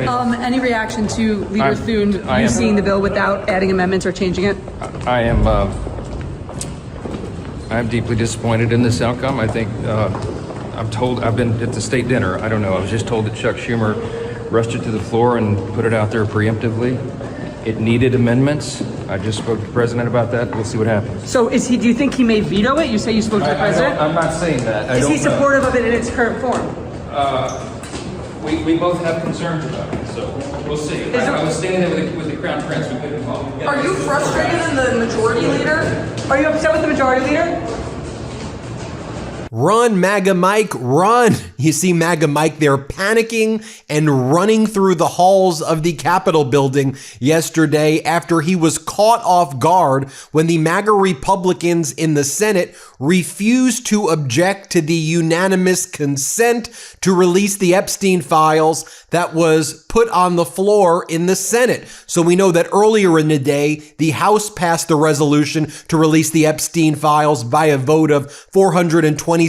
Any reaction to Leader Thune seeing the bill without adding amendments or changing it? I'm deeply disappointed in this outcome. I think I've been at the state dinner. I don't know. I was just told that Chuck Schumer rushed it to the floor and put it out there preemptively. It needed amendments. I just spoke to the president about that. We'll see what happens. So do you think he may veto it? You say you spoke to the president? I'm not saying that. Is he supportive of it in its current form? We both have concerns about it, so we'll see. I was standing there with the Crown Prince. We couldn't call. Are you frustrated in the majority leader? Are you upset with the majority leader? Run, MAGA Mike, run. You see MAGA Mike there panicking and running through the halls of the Capitol building yesterday after he was caught off guard when the MAGA Republicans in the Senate refused to object to the unanimous consent to release the Epstein files that was put on the floor in the Senate. So we know that earlier in the day, the House passed the resolution to release the Epstein files by a vote of 427-1.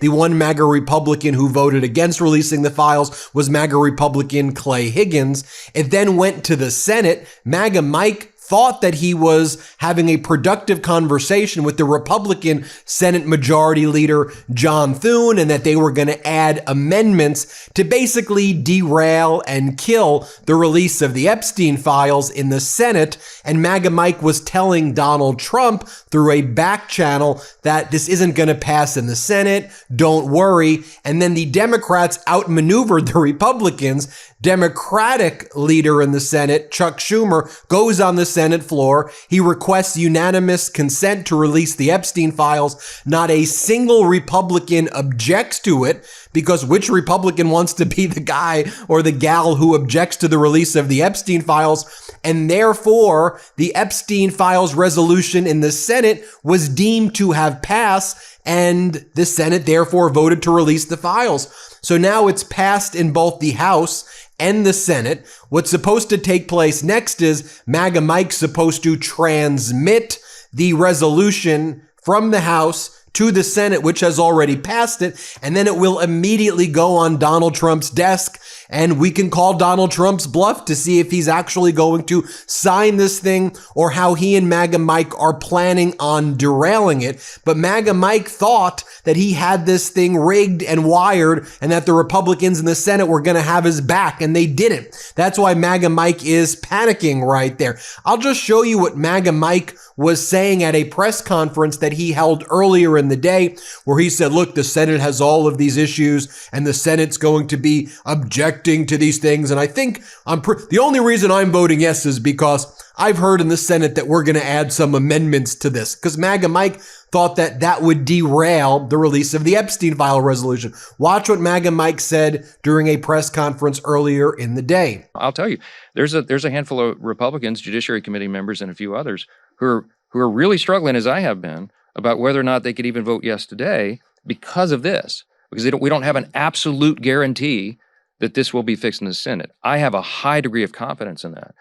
The one MAGA Republican who voted against releasing the files was MAGA Republican Clay Higgins. It then went to the Senate. MAGA Mike thought that he was having a productive conversation with the Republican Senate Majority Leader John Thune and that they were going to add amendments to basically derail and kill the release of the Epstein files in the Senate. And MAGA Mike was telling Donald Trump through a back channel that this isn't going to pass in the Senate. Don't worry. And then the Democrats outmaneuvered the Republicans. Democratic leader in the Senate, Chuck Schumer, goes on the Senate floor. He requests unanimous consent to release the Epstein files. Not a single Republican objects to it, because which Republican wants to be the guy or the gal who objects to the release of the Epstein files? And therefore, the Epstein files resolution in the Senate was deemed to have passed, and the Senate therefore voted to release the files. So now it's passed in both the House and the Senate. What's supposed to take place next is MAGA Mike's supposed to transmit the resolution from the House to the Senate, which has already passed it, and then it will immediately go on Donald Trump's desk, and we can call Donald Trump's bluff to see if he's actually going to sign this thing or how he and MAGA Mike are planning on derailing it. But MAGA Mike thought that he had this thing rigged and wired and that the Republicans in the Senate were going to have his back, and they didn't. That's why MAGA Mike is panicking right there. I'll just show you what MAGA Mike was saying at a press conference that he held earlier in the day, where he said, look, the Senate has all of these issues and the Senate's going to be objecting to these things. And I think the only reason I'm voting yes is because I've heard in the Senate that we're going to add some amendments to this, because MAGA Mike thought that that would derail the release of the Epstein file resolution. Watch what MAGA Mike said during a press conference earlier in the day. I'll tell you, there's a handful of Republicans, Judiciary Committee members, and a few others who are really struggling, as I have been, about whether or not they could even vote yes today because of this, because we don't have an absolute guarantee that this will be fixed in the Senate. I have a high degree of confidence in that,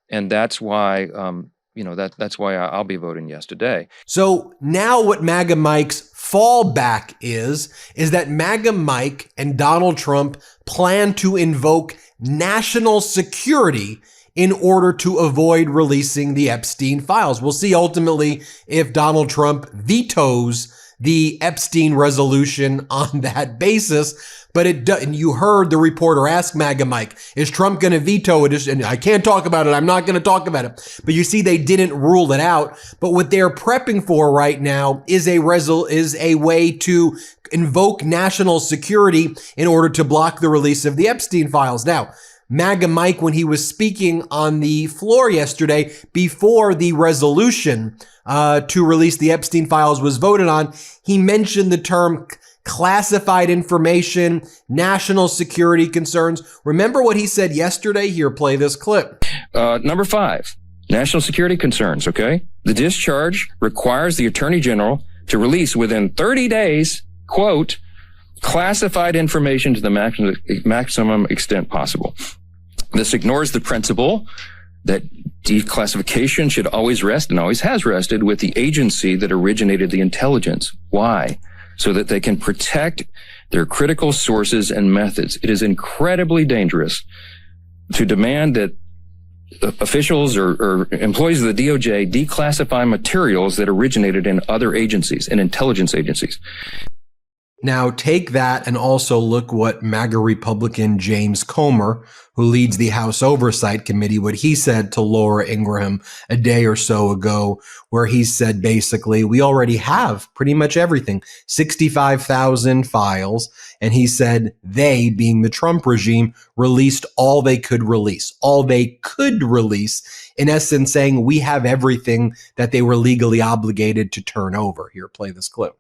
and that's why that's why I'll be voting yes today. So now what MAGA Mike's fallback is that MAGA Mike and Donald Trump plan to invoke national security in order to avoid releasing the Epstein files. We'll see ultimately if Donald Trump vetoes the Epstein resolution on that basis. But and you heard the reporter ask MAGA Mike, is Trump going to veto it? And I can't talk about it. I'm not going to talk about it. But you see, they didn't rule it out. But what they're prepping for right now is a way to invoke national security in order to block the release of the Epstein files. Now, MAGA Mike, when he was speaking on the floor yesterday before the resolution to release the Epstein files was voted on, he mentioned the term classified information, national security concerns. Remember what he said yesterday? Here, play this clip. Number 5, national security concerns, okay? The discharge requires the Attorney General to release within 30 days, quote, classified information to the maximum extent possible. This ignores the principle that declassification should always rest, and always has rested, with the agency that originated the intelligence. Why? So that they can protect their critical sources and methods. It is incredibly dangerous to demand that officials or employees of the DOJ declassify materials that originated in other agencies, in intelligence agencies. Now take that and also look what MAGA Republican James Comer, who leads the House Oversight Committee, what he said to Laura Ingraham a day or so ago, where he said basically, we already have pretty much everything, 65,000 files. And he said they, being the Trump regime, released all they could release, in essence saying we have everything that they were legally obligated to turn over. Here, play this clip.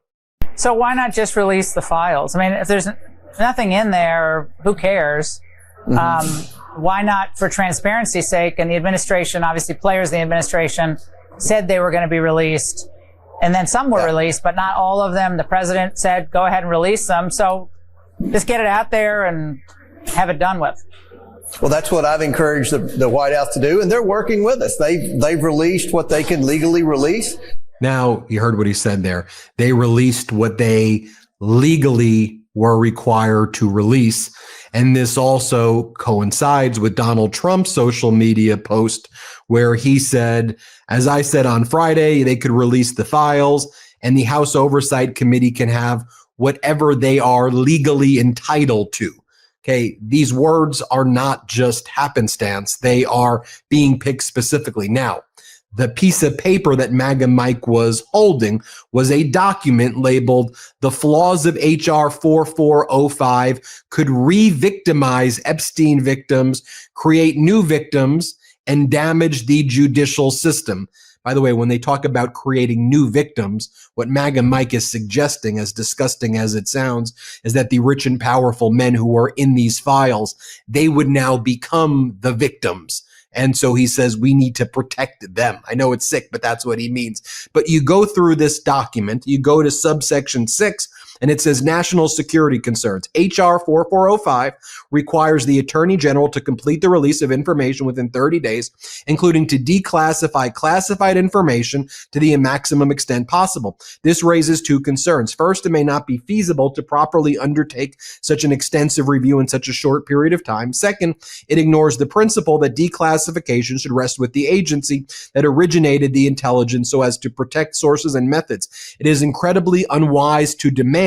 So why not just release the files? I mean, if there's nothing in there, who cares? Why not, for transparency's sake? And the administration, obviously players in the administration said they were going to be released. And then some were released, but not all of them. The president said, go ahead and release them. So just get it out there and have it done with. Well, that's what I've encouraged the White House to do, and they're working with us. They've released what they can legally release. Now, you heard what he said there. They released what they legally were required to release. And this also coincides with Donald Trump's social media post where he said, as I said on Friday, they could release the files and the House Oversight Committee can have whatever they are legally entitled to. Okay, these words are not just happenstance. They are being picked specifically. Now, the piece of paper that MAGA Mike was holding was a document labeled "The Flaws of H.R. 4405 Could Re-Victimize Epstein Victims, Create New Victims, and Damage the Judicial System." By the way, when they talk about creating new victims, what MAGA Mike is suggesting, as disgusting as it sounds, is that the rich and powerful men who are in these files, they would now become the victims. And so he says we need to protect them. I know it's sick, but that's what he means. But you go through this document, you go to subsection 6, and it says national security concerns. H.R. 4405 requires the Attorney General to complete the release of information within 30 days, including to declassify classified information to the maximum extent possible. This raises two concerns. First, it may not be feasible to properly undertake such an extensive review in such a short period of time. Second, it ignores the principle that declassification should rest with the agency that originated the intelligence so as to protect sources and methods. It is incredibly unwise to demand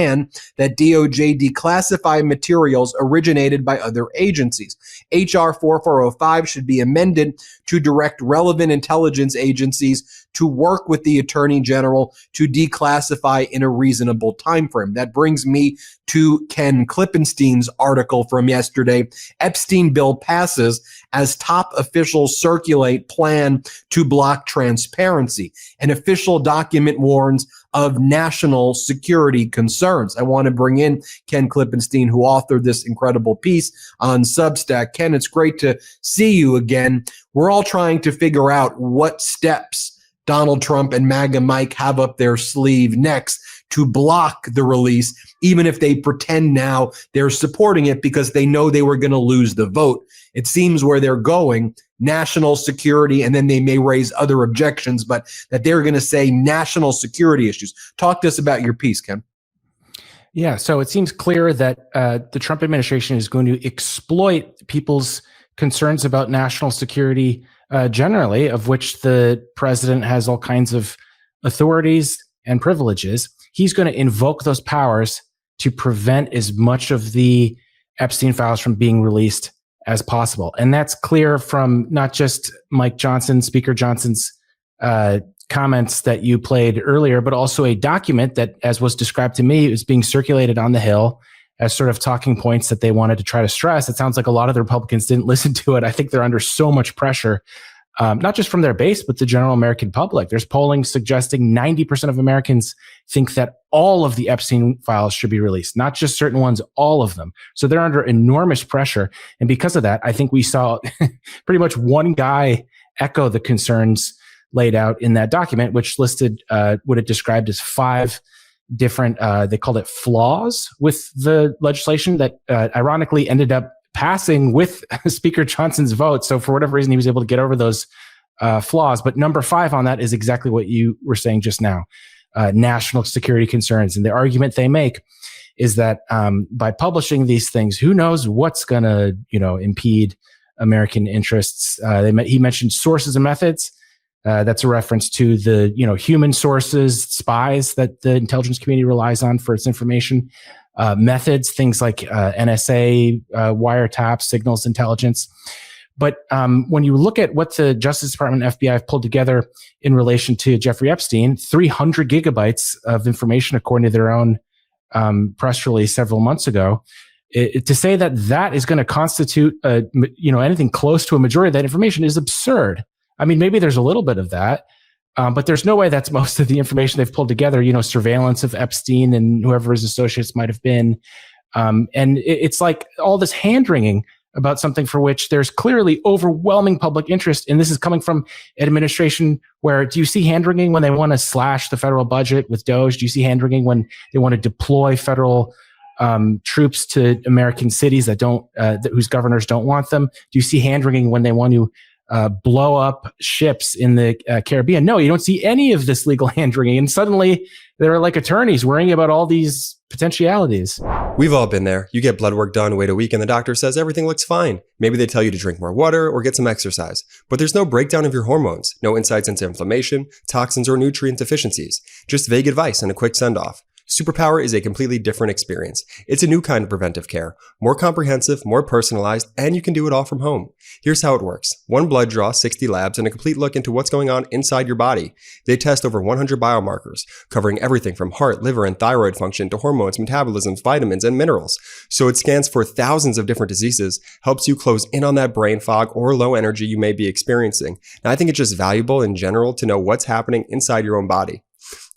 that DOJ declassify materials originated by other agencies. H.R. 4405 should be amended to direct relevant intelligence agencies to work with the Attorney General to declassify in a reasonable time frame. That brings me to Ken Klippenstein's article from yesterday. Epstein bill passes as top officials circulate plan to block transparency. An official document warns of national security concerns. I want to bring in Ken Klippenstein, who authored this incredible piece on Substack. Ken, it's great to see you again. We're all trying to figure out what steps Donald Trump and MAGA Mike have up their sleeve next to block the release, even if they pretend now they're supporting it because they know they were going to lose the vote. It seems where they're going, national security, and then they may raise other objections, but that they're going to say national security issues. Talk to us about your piece, Ken. Yeah, so it seems clear that the Trump administration is going to exploit people's concerns about national security generally, of which the president has all kinds of authorities and privileges. He's going to invoke those powers to prevent as much of the Epstein files from being released as possible. And that's clear from not just Mike Johnson, Speaker Johnson's comments that you played earlier, but also a document that, as was described to me, is being circulated on the Hill as sort of talking points that they wanted to try to stress. It sounds like a lot of the Republicans didn't listen to it. I think they're under so much pressure, not just from their base, but the general American public. There's polling suggesting 90% of Americans think that all of the Epstein files should be released, not just certain ones, all of them. So they're under enormous pressure. And because of that, I think we saw pretty much one guy echo the concerns laid out in that document, which listed what it described as 5 different, they called it flaws with the legislation that ironically ended up passing with Speaker Johnson's vote. So for whatever reason, he was able to get over those flaws. But number 5 on that is exactly what you were saying just now, national security concerns. And the argument they make is that by publishing these things, who knows what's going to, impede American interests. He mentioned sources and methods. That's a reference to the human sources, spies that the intelligence community relies on for its information. Methods, things like NSA, wiretaps, signals intelligence. But when you look at what the Justice Department and FBI have pulled together in relation to Jeffrey Epstein, 300 gigabytes of information, according to their own press release several months ago, to say that is going to constitute anything close to a majority of that information is absurd. I mean, maybe there's a little bit of that, but there's no way that's most of the information they've pulled together. Surveillance of Epstein and whoever his associates might have been, and it's like all this hand-wringing about something for which there's clearly overwhelming public interest. And this is coming from an administration where, do you see hand-wringing when they want to slash the federal budget with DOGE? Do you see hand-wringing when they want to deploy federal troops to American cities whose governors don't want them? Do you see hand-wringing when they want to blow up ships in the Caribbean? No, you don't see any of this legal hand-wringing. And suddenly they're like attorneys worrying about all these potentialities. We've all been there. You get blood work done, wait a week, and the doctor says everything looks fine. Maybe they tell you to drink more water or get some exercise. But there's no breakdown of your hormones, no insights into inflammation, toxins, or nutrient deficiencies. Just vague advice and a quick send-off. Superpower is a completely different experience. It's a new kind of preventive care, more comprehensive, more personalized, and you can do it all from home. Here's how it works. 1 blood draw, 60 labs, and a complete look into what's going on inside your body. They test over 100 biomarkers, covering everything from heart, liver, and thyroid function to hormones, metabolisms, vitamins, and minerals. So it scans for thousands of different diseases, helps you close in on that brain fog or low energy you may be experiencing. Now, I think it's just valuable in general to know what's happening inside your own body.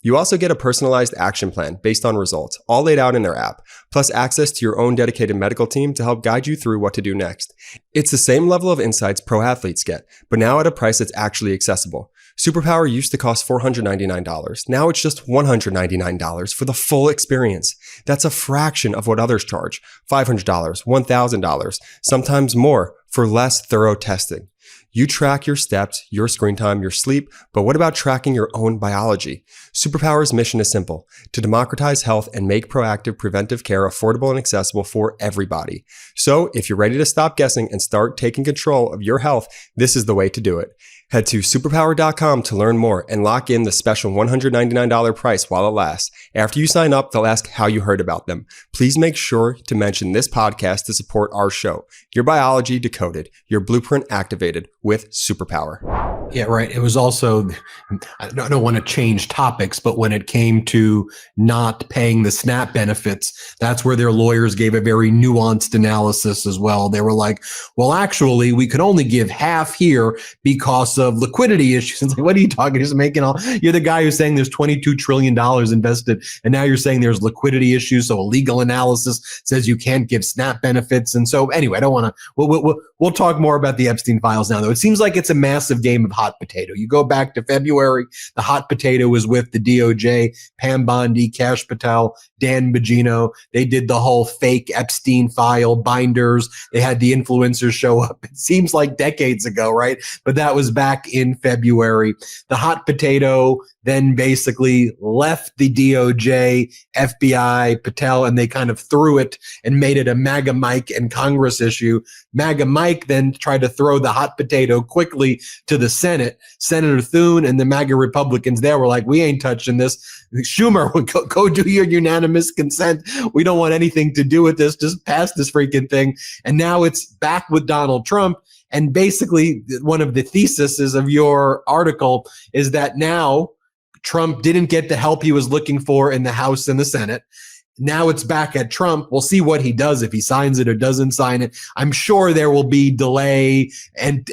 You also get a personalized action plan based on results, all laid out in their app, plus access to your own dedicated medical team to help guide you through what to do next. It's the same level of insights pro athletes get, but now at a price that's actually accessible. Superpower used to cost $499. Now it's just $199 for the full experience. That's a fraction of what others charge, $500, $1,000, sometimes more for less thorough testing. You track your steps, your screen time, your sleep, but what about tracking your own biology? Superpower's mission is simple: to democratize health and make proactive preventive care affordable and accessible for everybody. So if you're ready to stop guessing and start taking control of your health, this is the way to do it. Head to superpower.com to learn more and lock in the special $199 price while it lasts. After you sign up, they'll ask how you heard about them. Please make sure to mention this podcast to support our show. Your biology decoded, your blueprint activated with Superpower. Yeah, right. It was also, I don't want to change topics, but when it came to not paying the SNAP benefits, that's where their lawyers gave a very nuanced analysis as well. They were like, well, actually, we could only give half here because of liquidity issues. It's like, what are you talking? You're the guy who's saying there's $22 trillion invested, and now you're saying there's liquidity issues. So a legal analysis says you can't give SNAP benefits. And so anyway, I don't want to, we'll talk more about the Epstein files now, though. It seems like it's a massive game of hot potato. You go back to February, the hot potato was with the DOJ, Pam Bondi, Kash Patel, Dan Bongino. They did the whole fake Epstein file binders. They had the influencers show up. It seems like decades ago, right? But that was back in February. The hot potato then basically left the DOJ, FBI, Patel, and they kind of threw it and made it a MAGA Mike and Congress issue. MAGA Mike then tried to throw the hot potato quickly to the Senate. Senator Thune and the MAGA Republicans there were like, we ain't touching this. Schumer, go do your unanimous consent. We don't want anything to do with this. Just pass this freaking thing. And now it's back with Donald Trump. And basically, one of the theses of your article is that now Trump didn't get the help he was looking for in the House and the Senate. Now it's back at Trump. We'll see what he does, if he signs it or doesn't sign it. I'm sure there will be delay, and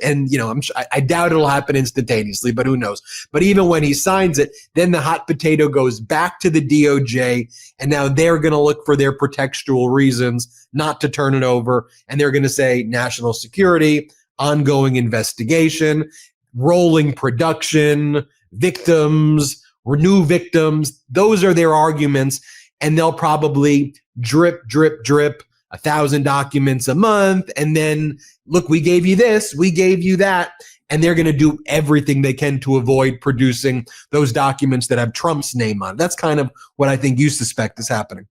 I doubt it'll happen instantaneously, but who knows? But even when he signs it, then the hot potato goes back to the DOJ, and now they're going to look for their pretextual reasons not to turn it over, and they're going to say national security, ongoing investigation, rolling production, victims, renew victims. Those are their arguments. And they'll probably drip, 1,000 documents a month. And then, look, we gave you this, we gave you that. And they're going to do everything they can to avoid producing those documents that have Trump's name on it. That's kind of what I think you suspect is happening.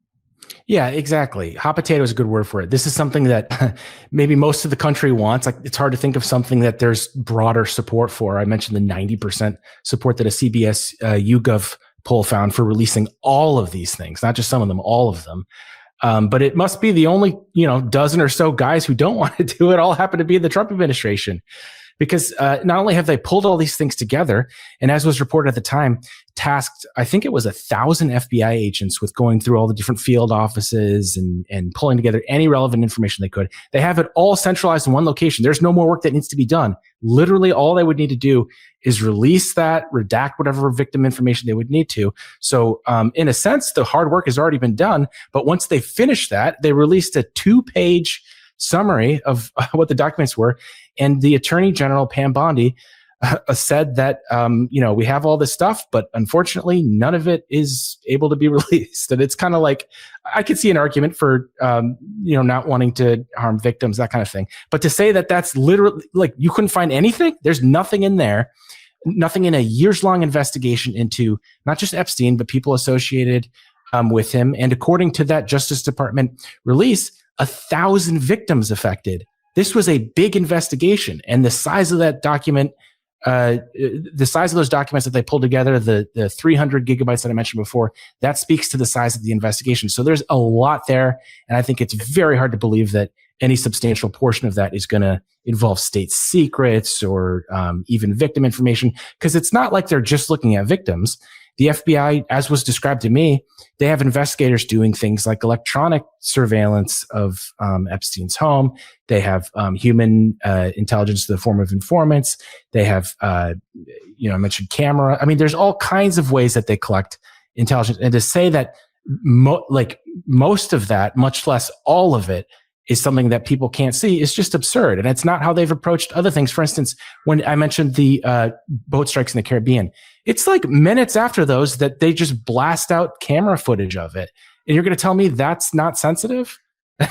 Yeah, exactly. Hot potato is a good word for it. This is something that maybe most of the country wants. Like, it's hard to think of something that there's broader support for. I mentioned the 90% support that a CBS YouGov poll found for releasing all of these things, not just some of them, all of them. But it must be the only, dozen or so guys who don't want to do it all happen to be in the Trump administration. Because not only have they pulled all these things together, and as was reported at the time, tasked, I think it was 1,000 FBI agents with going through all the different field offices and pulling together any relevant information they could. They have it all centralized in one location. There's no more work that needs to be done. Literally, all they would need to do is release that, redact whatever victim information they would need to. So in a sense, the hard work has already been done. But once they finished that, they released a 2-page summary of what the documents were. And the Attorney General, Pam Bondi, said that, we have all this stuff, but unfortunately, none of it is able to be released. And it's kind of like, I could see an argument for, not wanting to harm victims, that kind of thing. But to say that that's literally, like, you couldn't find anything, there's nothing in there, nothing in a years-long investigation into not just Epstein, but people associated with him. And according to that Justice Department release, 1,000 victims affected. This was a big investigation, and the size of that document, the size of those documents that they pulled together, the 300 gigabytes that I mentioned before, that speaks to the size of the investigation. So there's a lot there, and I think it's very hard to believe that any substantial portion of that is going to involve state secrets or even victim information, because it's not like they're just looking at victims. The FBI, as was described to me, they have investigators doing things like electronic surveillance of Epstein's home. They have human intelligence in the form of informants. They have, I mentioned camera. I mean, there's all kinds of ways that they collect intelligence. And to say that most of that, much less all of it, is something that people can't see is just absurd. And it's not how they've approached other things. For instance, when I mentioned the boat strikes in the Caribbean, it's like minutes after those that they just blast out camera footage of it. And you're going to tell me that's not sensitive?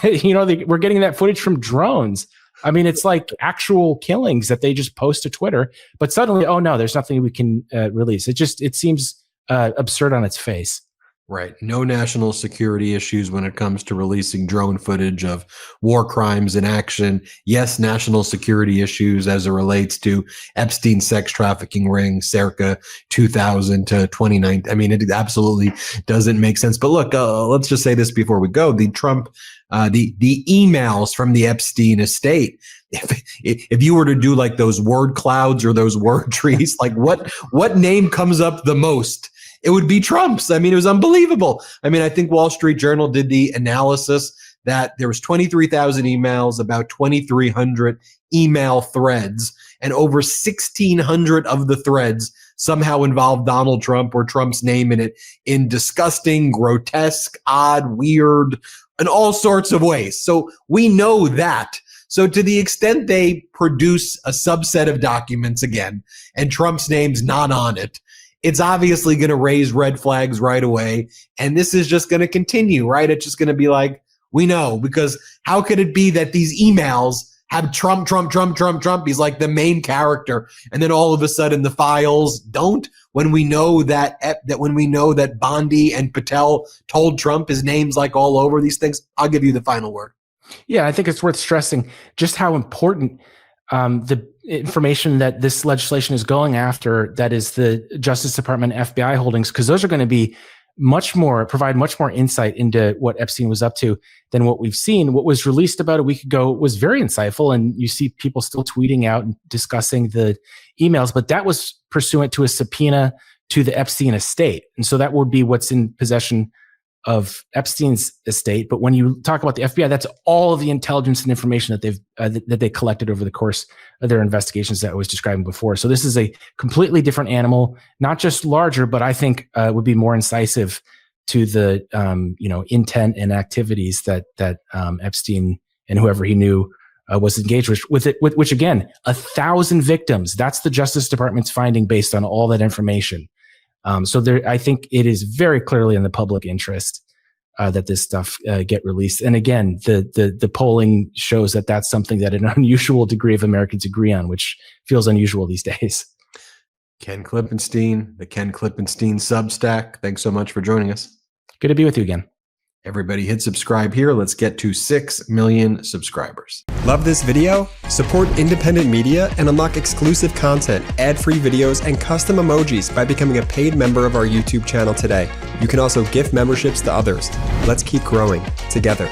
We're getting that footage from drones. I mean, it's like actual killings that they just post to Twitter, but suddenly, oh no, there's nothing we can release. It seems absurd on its face. Right. No national security issues when it comes to releasing drone footage of war crimes in action. Yes, national security issues as it relates to Epstein sex trafficking ring circa 2000 to 2019. I mean, it absolutely doesn't make sense. But look, let's just say this before we go. The Trump, the emails from the Epstein estate, if you were to do like those word clouds or those word trees, like what name comes up the most? It would be Trump's. I mean, it was unbelievable. I mean, I think Wall Street Journal did the analysis that there was 23,000 emails, about 2,300 email threads, and over 1,600 of the threads somehow involved Donald Trump or Trump's name in it in disgusting, grotesque, odd, weird, and all sorts of ways. So we know that. So to the extent they produce a subset of documents again, and Trump's name's not on it, it's obviously going to raise red flags right away. And this is just going to continue, right? It's just going to be like, we know, because how could it be that these emails have Trump, Trump, Trump, Trump, Trump? He's like the main character. And then all of a sudden the files don't, when we know that Bondi and Patel told Trump his name's like all over these things. I'll give you the final word. Yeah, I think it's worth stressing just how important the information that this legislation is going after, that is the Justice Department FBI holdings, because those are going to be provide much more insight into what Epstein was up to than what we've seen. What was released about a week ago was very insightful, and you see people still tweeting out and discussing the emails, but that was pursuant to a subpoena to the Epstein estate. And so that would be what's in possession of Epstein's estate. But when you talk about the FBI, that's all of the intelligence and information that they collected over the course of their investigations that I was describing before. So this is a completely different animal, not just larger, but I think would be more incisive to the intent and activities that Epstein and whoever he knew was engaged with it. Which again, 1,000 victims. That's the Justice Department's finding based on all that information. So I think it is very clearly in the public interest that this stuff get released. And again, the polling shows that that's something that an unusual degree of Americans agree on, which feels unusual these days. Ken Klippenstein, the Ken Klippenstein Substack. Thanks so much for joining us. Good to be with you again. Everybody hit subscribe here. Let's get to 6 million subscribers. Love this video? Support independent media and unlock exclusive content, ad-free videos, and custom emojis by becoming a paid member of our YouTube channel today. You can also gift memberships to others. Let's keep growing together.